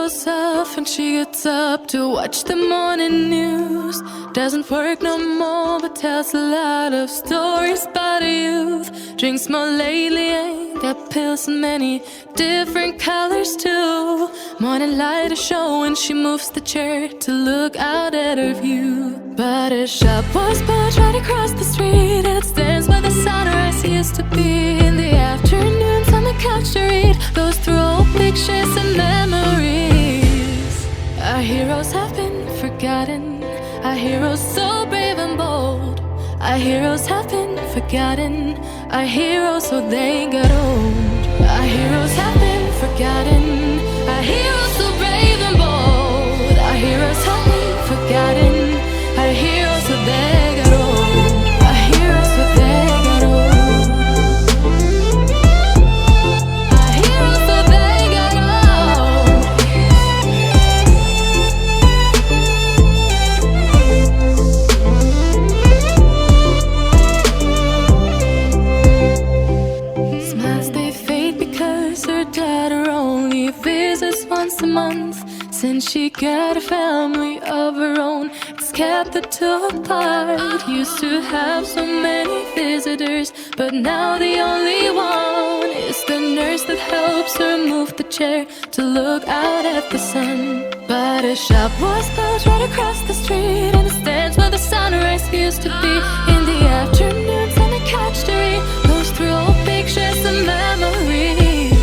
goes off and she gets up to watch the morning news. Doesn't work no more but tells a lot of stories about her youth. Drinks more lately, ain't got pills in many different colors too. Morning light is showing, she moves the chair to look out at her view. But her shop was built right across the street, and it stands where the sunrise used to be. In the afternoons on the couch to read, goes through old pictures and memories. Our heroes have been forgotten, our heroes so brave and bold. Our heroes have been forgotten, our heroes so they got old. Our heroes have been forgotten, our heroes so brave and bold. Our heroes have been forgotten, our heroes so they got old. Our heroes so they got old. Our heroes so they got old. Smiles they fade because her daughter only visits once a month. Since she got a family of her own, it's kept the two apart. Used to have so many visitors, but now the only one is the nurse that helps her move the chair to look out at the sun. But her shop was built right across the street, and it stands where the sunrise used to be. In the afternoons on the couch to read, goes through old pictures and memories.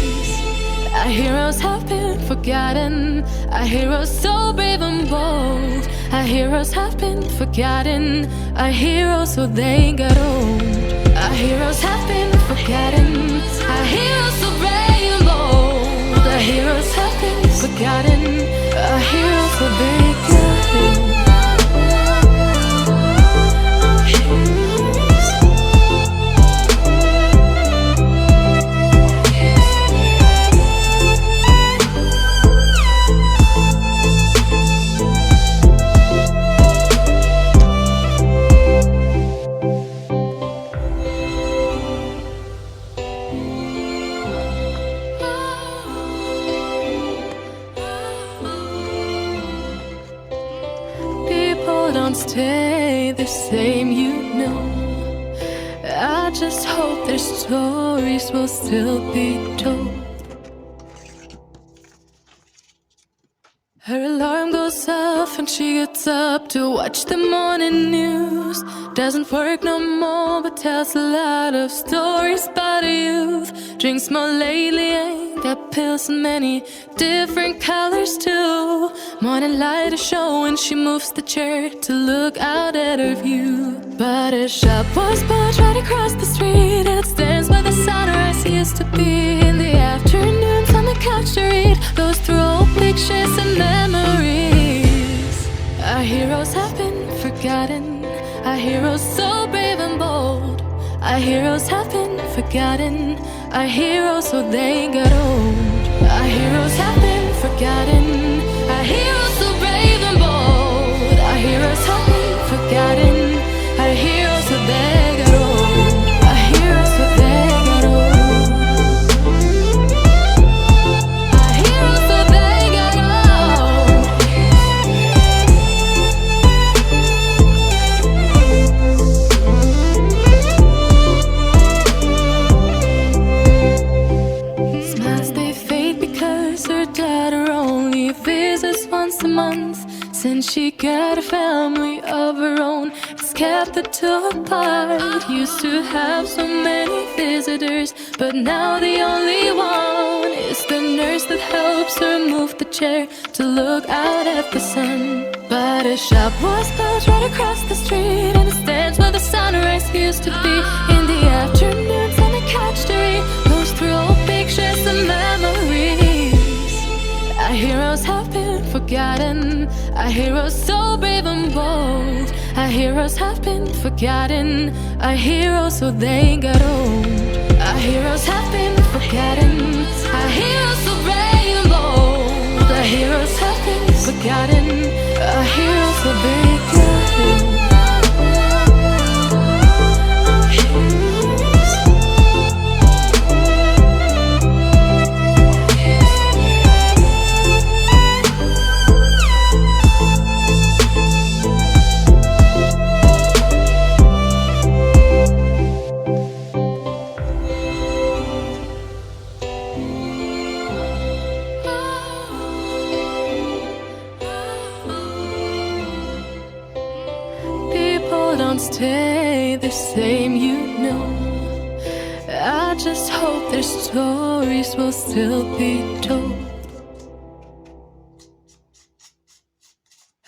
Our heroes have been forgotten, our heroes so brave and bold. Our heroes have been forgotten, our heroes so they got old. Our heroes have been forgotten, our heroes so brave and bold. Our heroes have been forgotten, our heroes so they got old. Don't stay the same, you know. I just hope their stories will still be told. Her alarm goes off and she gets up to watch the morning news. Doesn't work no more but tells a lot of stories about her youth. Drinks more lately, ain't got pills in many different colors too. Morning light is showing, she moves the chair to look out at her view. But her shop was built right across the street, and it stands where the sunrise used to be. In the afternoons on the couch to read, goes through old pictures and memories. Our heroes have been forgotten, our heroes so brave and bold. Our heroes have been forgotten, our heroes so they got old. Our heroes have been forgotten, our heroes so brave and bold. Our heroes have been forgotten, our heroes so they got old. Our heroes so they got old. Our heroes so they got old. Smiles they fade because her daughter only visits once a month. Since she got a family of her own, it's kept the two apart. Used to have so many visitors, but now the only one is the nurse that helps her move the chair to look out at the sun. But her shop was built right across the street, and it stands where the sunrise used to be. In the afternoons on the couch to read, goes through old pictures and memories. Our heroes have been forgotten, our heroes so brave and bold. Our heroes have been forgotten, our heroes so they got old. Our heroes have been forgotten, our heroes so brave and bold. Our heroes have been forgotten, our heroes so they got old. the same, you know. I just hope their stories will still be told.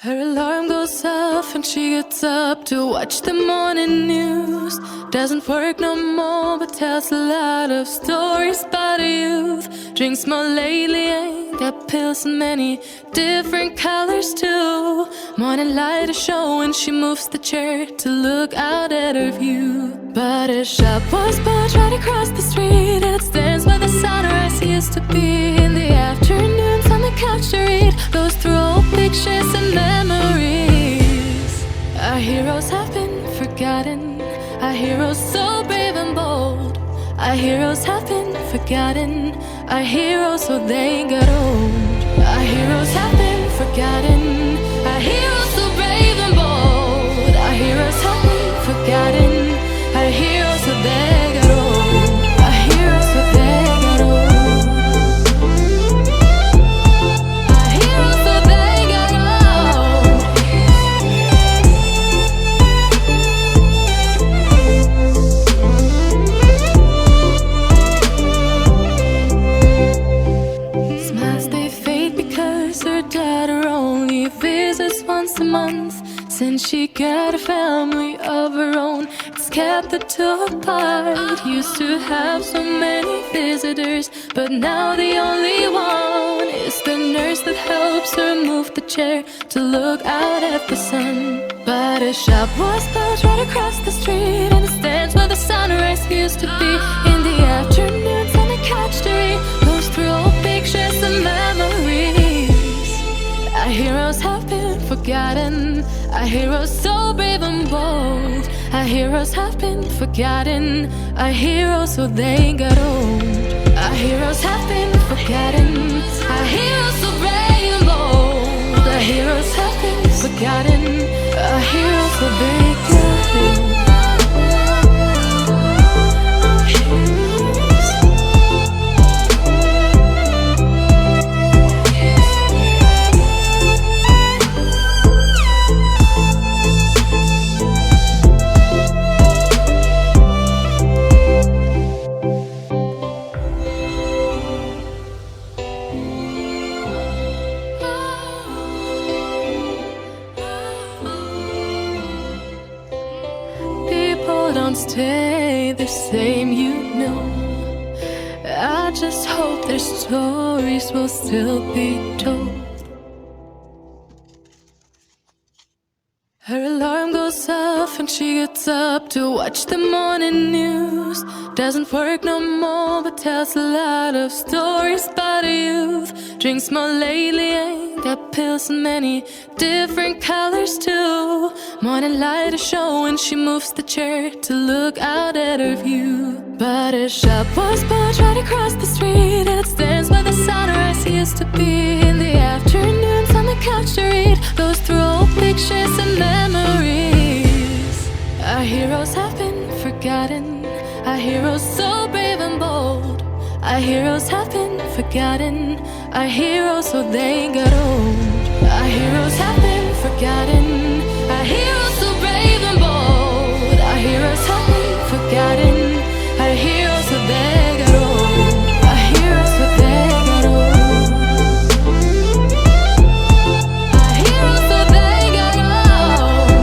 Her alarm goes off and she gets up to watch the morning news. Doesn't work no more but tells a lot of stories about her youth. Drinks more lately, ain't got pills in many different colors too. Morning light is showing, she moves the chair to look out at her view. But her shop was built right across the street, and it stands where the sunrise used to be. In the afternoons on the couch to read, goes through old pictures and memories. Our heroes have been forgotten, our heroes so brave and bold. Our heroes have been forgotten, our heroes so they got old. Our heroes have been forgotten, our heroes so brave and bold. Our heroes have been forgotten, our heroes so they got old. Our heroes so they got old. Our heroes so they got old. Smiles they fade because her daughter only visits once a month. Since she got a family of her own, it's kept the two apart. Used to have so many visitors, but now the only one is the nurse that helps her move the chair to look out at the sun. But her shop was built right across the street, and it stands where the sunrise used to be. In the afternoons on the couch to read, goes through old pictures and memories. Our heroes have been forgotten, our heroes so brave and bold. Our heroes have been forgotten, our heroes so they got old. Our heroes have been forgotten, our heroes so brave and bold. Our heroes have been forgotten, our heroes so they got old. Don't stay the same, you know. I just hope their stories will still be told. Her alarm goes off and she gets up to watch the morning news. Doesn't work no more but tells a lot of stories about her youth. Drinks more lately, ain't got pills in many different colors too. Morning light is showing, she moves the chair to look out at her view. But her shop was built right across the street, and it stands where the sunrise used to be. In the afternoons on the couch to read, goes through old pictures and memories. Our heroes have been forgotten, our heroes so brave and bold. Our heroes have been forgotten, our heroes so they got old. Our heroes have been forgotten, our heroes so brave and bold. Our heroes have been forgotten, our heroes so they got old. Our heroes so they got old. Our heroes so they got old.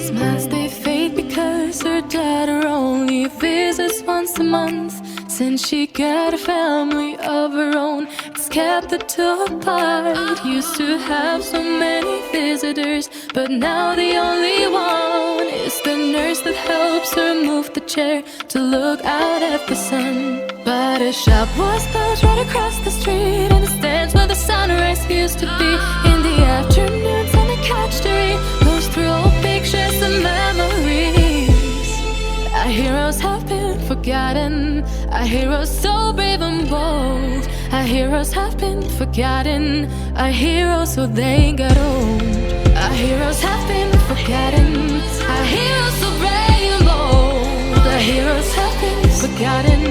Smiles they fade because her daughter only visits once a month. Since she got a family of her own, it's kept the two apart. Used to have so many visitors, but now the only one is the nurse that helps her move the chair to look out at the sun. But her shop was built right across the street, and it stands where the sunrise used to be. In the afternoons on the couch to read, goes through old pictures and memories. Our heroes have been forgotten, our heroes so brave and bold. Our heroes have been forgotten, our heroes so they got old. Our heroes have been forgotten, our heroes so brave and bold. Our heroes have been forgotten,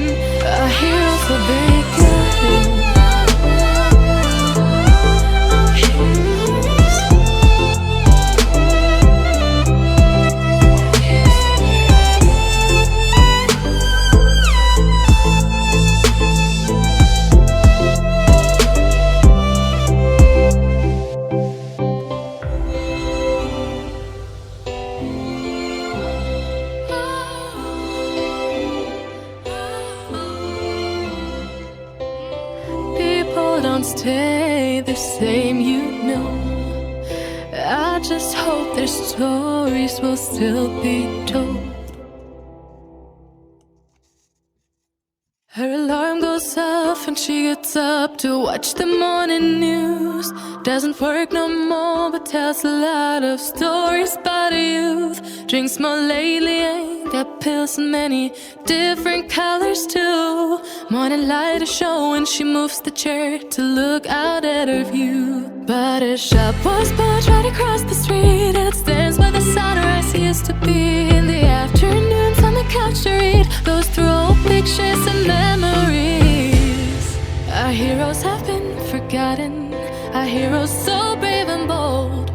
our heroes so they got old. Don't stay the same, you know. I just hope their stories will still be told. Her alarm goes off and she gets up to watch the morning news. Doesn't work no more but tells a lot of stories about her youth. Drinks more lately, ain't got pills in many different colors too. Morning light is showing, she moves the chair to look out at her view. But her shop was built right across the street, and it stands where the sunrise used to be. In the afternoons on the couch to read, goes through old pictures and memories. Our heroes have been forgotten, our heroes so brave and bold.